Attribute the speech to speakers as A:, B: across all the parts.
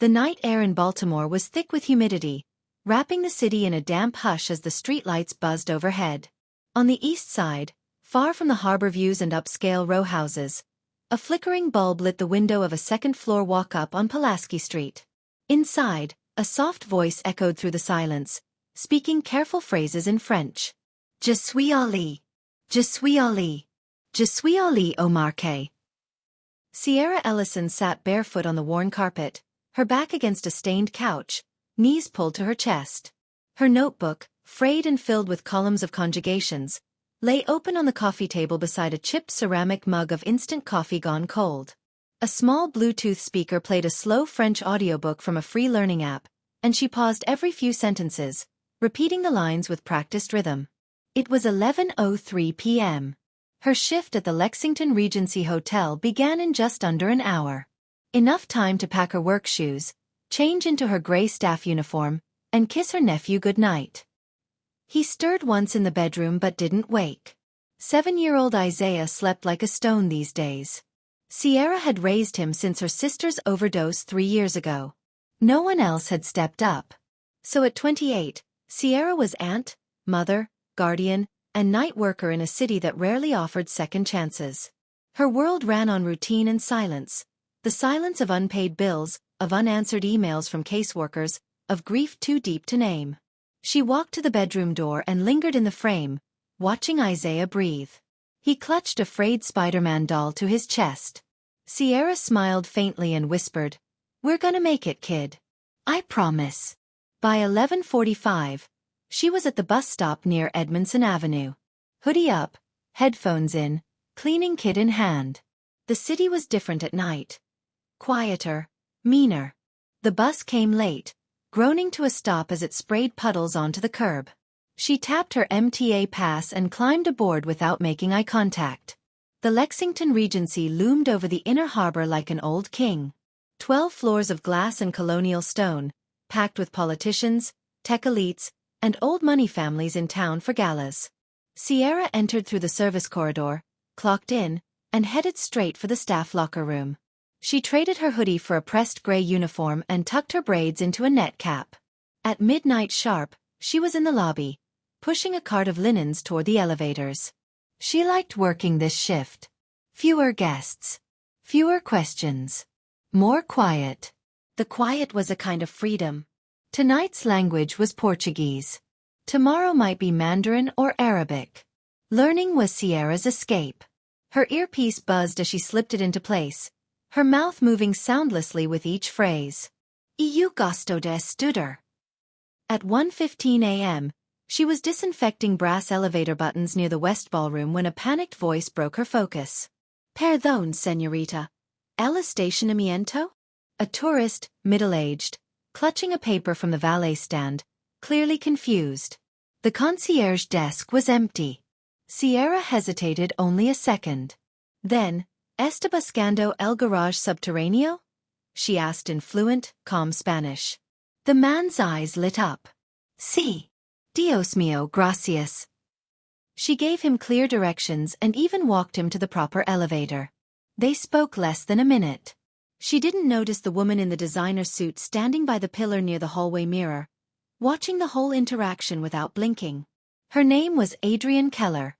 A: The night air in Baltimore was thick with humidity, wrapping the city in a damp hush as the streetlights buzzed overhead. On the east side, far from the harbor views and upscale row houses, a flickering bulb lit the window of a second-floor walk-up on Pulaski Street. Inside, a soft voice echoed through the silence, speaking careful phrases in French. Je suis Ali. Je suis Ali. Je suis Ali Omar K. Sierra Ellison sat barefoot on the worn carpet, her back against a stained couch, knees pulled to her chest. Her notebook, frayed and filled with columns of conjugations, lay open on the coffee table beside a chipped ceramic mug of instant coffee gone cold. A small Bluetooth speaker played a slow French audiobook from a free learning app, and she paused every few sentences, repeating the lines with practiced rhythm. It was 11:03 p.m. Her shift at the Lexington Regency Hotel began in just under an hour. Enough time to pack her work shoes, change into her gray staff uniform, and kiss her nephew goodnight. He stirred once in the bedroom but didn't wake. 7-year-old Isaiah slept like a stone these days. Sierra had raised him since her sister's overdose 3 years ago. No one else had stepped up. So at 28, Sierra was aunt, mother, guardian, and night worker in a city that rarely offered second chances. Her world ran on routine and silence. The silence of unpaid bills, of unanswered emails from caseworkers, of grief too deep to name. She walked to the bedroom door and lingered in the frame, watching Isaiah breathe. He clutched a frayed Spider-Man doll to his chest. Sierra smiled faintly and whispered, "We're gonna make it, kid. I promise." By 11:45, she was at the bus stop near Edmondson Avenue. Hoodie up, headphones in, cleaning kit in hand. The city was different at night. Quieter, meaner. The bus came late, groaning to a stop as it sprayed puddles onto the curb. She tapped her MTA pass and climbed aboard without making eye contact. The Lexington Regency loomed over the inner harbor like an old king. 12 floors of glass and colonial stone, packed with politicians, tech elites, and old money families in town for galas. Sierra entered through the service corridor, clocked in, and headed straight for the staff locker room. She traded her hoodie for a pressed gray uniform and tucked her braids into a net cap. At midnight sharp, she was in the lobby, pushing a cart of linens toward the elevators. She liked working this shift. Fewer guests. Fewer questions. More quiet. The quiet was a kind of freedom. Tonight's language was Portuguese. Tomorrow might be Mandarin or Arabic. Learning was Sierra's escape. Her earpiece buzzed as she slipped it into place, her mouth moving soundlessly with each phrase. Eu gosto de estudar. At 1:15 a.m., she was disinfecting brass elevator buttons near the West Ballroom when a panicked voice broke her focus. "Perdón, señorita. ¿El estacionamiento?" A tourist, middle-aged, clutching a paper from the valet stand, clearly confused. The concierge desk was empty. Sierra hesitated only a second. Then, "¿Está buscando el garage subterráneo?" she asked in fluent, calm Spanish. The man's eyes lit up. "Sí. Dios mío, gracias." She gave him clear directions and even walked him to the proper elevator. They spoke less than a minute. She didn't notice the woman in the designer suit standing by the pillar near the hallway mirror, watching the whole interaction without blinking. Her name was Adrienne Keller,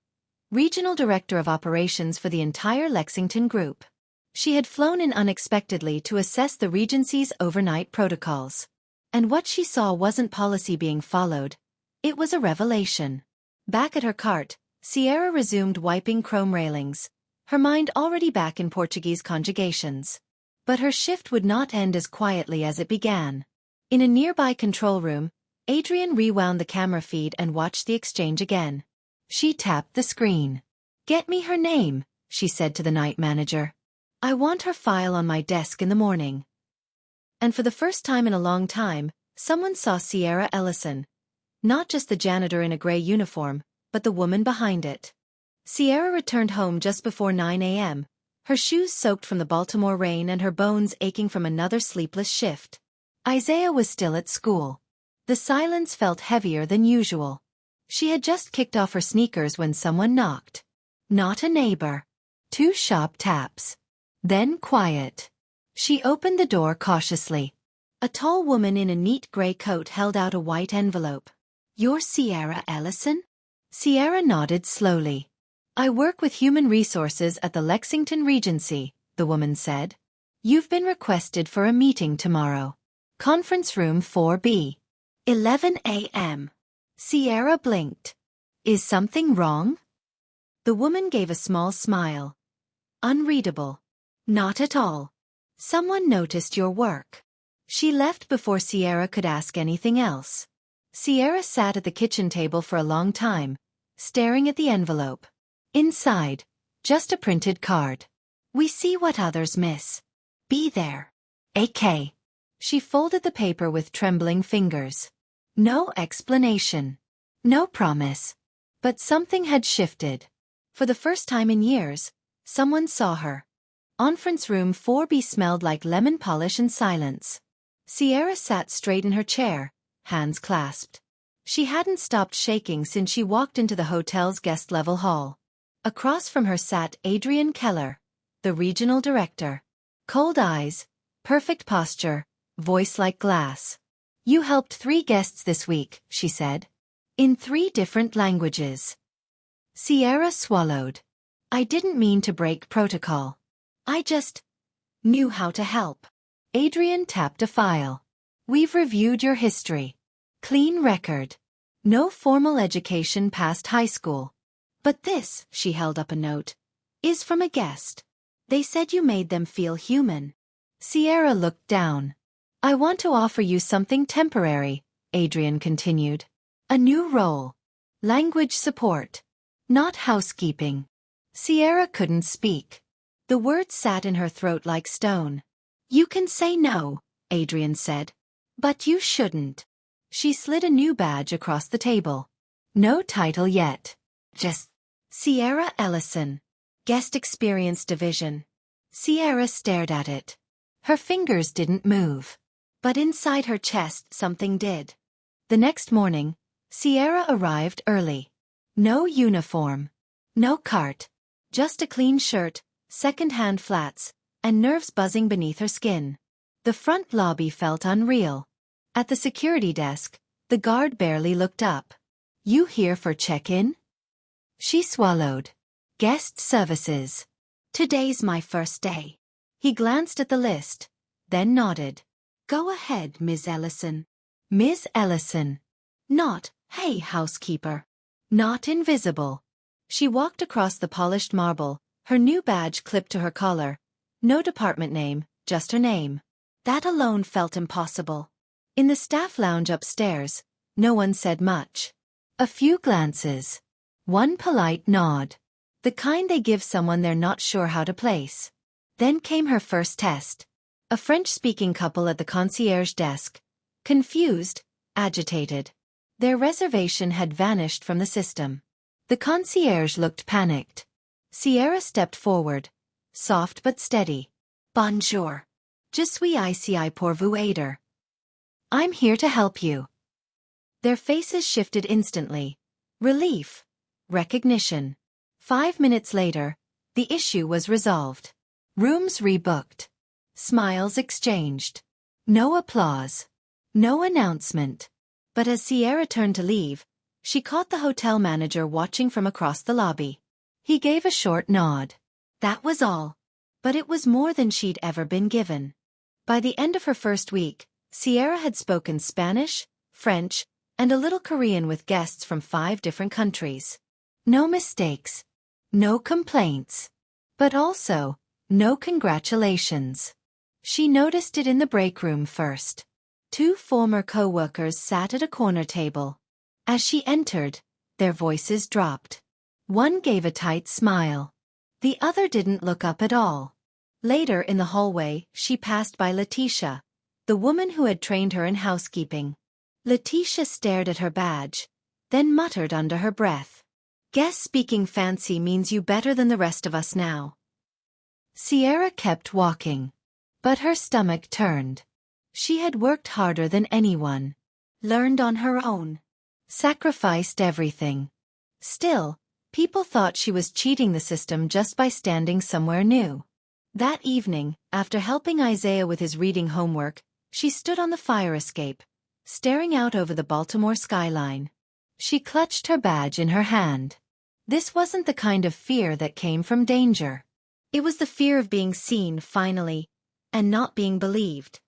A: Regional Director of Operations for the entire Lexington Group. She had flown in unexpectedly to assess the Regency's overnight protocols. And what she saw wasn't policy being followed. It was a revelation. Back at her cart, Sierra resumed wiping chrome railings, her mind already back in Portuguese conjugations. But her shift would not end as quietly as it began. In a nearby control room, Adrienne rewound the camera feed and watched the exchange again. She tapped the screen. "Get me her name," she said to the night manager. "I want her file on my desk in the morning." And for the first time in a long time, someone saw Sierra Ellison. Not just the janitor in a gray uniform, but the woman behind it. Sierra returned home just before 9 a.m., her shoes soaked from the Baltimore rain and her bones aching from another sleepless shift. Isaiah was still at school. The silence felt heavier than usual. She had just kicked off her sneakers when someone knocked. Not a neighbor. 2 sharp taps. Then quiet. She opened the door cautiously. A tall woman in a neat gray coat held out a white envelope. "You're Sierra Ellison?" Sierra nodded slowly. "I work with Human Resources at the Lexington Regency," the woman said. "You've been requested for a meeting tomorrow. Conference room 4B. 11 a.m. Sierra blinked. "Is something wrong?" The woman gave a small smile. "Unreadable." "Not at all. Someone noticed your work." She left before Sierra could ask anything else. Sierra sat at the kitchen table for a long time, staring at the envelope. Inside, just a printed card. "We see what others miss. Be there. AK." She folded the paper with trembling fingers. No explanation. No promise. But something had shifted. For the first time in years, someone saw her. Conference room 4B smelled like lemon polish and silence. Sierra sat straight in her chair, hands clasped. She hadn't stopped shaking since she walked into the hotel's guest-level hall. Across from her sat Adrian Keller, the regional director. Cold eyes, perfect posture, voice like glass. "You helped 3 guests this week," she said. "In 3 different languages." Sierra swallowed. "I didn't mean to break protocol. I just knew how to help." Adrian tapped a file. "We've reviewed your history. Clean record. No formal education past high school. But this," she held up a note, "is from a guest. They said you made them feel human." Sierra looked down. "I want to offer you something temporary," Adrian continued. "A new role. Language support. Not housekeeping." Sierra couldn't speak. The words sat in her throat like stone. "You can say no," Adrian said. "But you shouldn't." She slid a new badge across the table. "No title yet. Just Sierra Ellison. Guest Experience Division." Sierra stared at it. Her fingers didn't move. But inside her chest something did. The next morning, Sierra arrived early. No uniform. No cart. Just a clean shirt, second-hand flats, and nerves buzzing beneath her skin. The front lobby felt unreal. At the security desk, the guard barely looked up. "You here for check-in?" She swallowed. "Guest services. Today's my first day." He glanced at the list, then nodded. "Go ahead, Ms. Ellison." Ms. Ellison. Not, "Hey, housekeeper." Not invisible. She walked across the polished marble, her new badge clipped to her collar. No department name, just her name. That alone felt impossible. In the staff lounge upstairs, no one said much. A few glances. One polite nod. The kind they give someone they're not sure how to place. Then came her first test. A French-speaking couple at the concierge desk. Confused, agitated. Their reservation had vanished from the system. The concierge looked panicked. Sierra stepped forward, soft but steady. "Bonjour. Je suis ici pour vous aider." "I'm here to help you." Their faces shifted instantly. Relief. Recognition. 5 minutes later, the issue was resolved. Rooms rebooked. Smiles exchanged. No applause. No announcement. But as Sierra turned to leave, she caught the hotel manager watching from across the lobby. He gave a short nod. That was all. But it was more than she'd ever been given. By the end of her first week, Sierra had spoken Spanish, French, and a little Korean with guests from 5 different countries. No mistakes. No complaints. But also, no congratulations. She noticed it in the break room first. 2 former co-workers sat at a corner table. As she entered, their voices dropped. One gave a tight smile. The other didn't look up at all. Later in the hallway, she passed by Letitia, the woman who had trained her in housekeeping. Letitia stared at her badge, then muttered under her breath. "Guess speaking fancy means you better than the rest of us now." Sierra kept walking. But her stomach turned. She had worked harder than anyone. Learned on her own. Sacrificed everything. Still, people thought she was cheating the system just by standing somewhere new. That evening, after helping Isaiah with his reading homework, She stood on the fire escape, staring out over the Baltimore skyline. She clutched her badge in her hand. This wasn't the kind of fear that came from danger. It was the fear of being seen finally, and not being believed.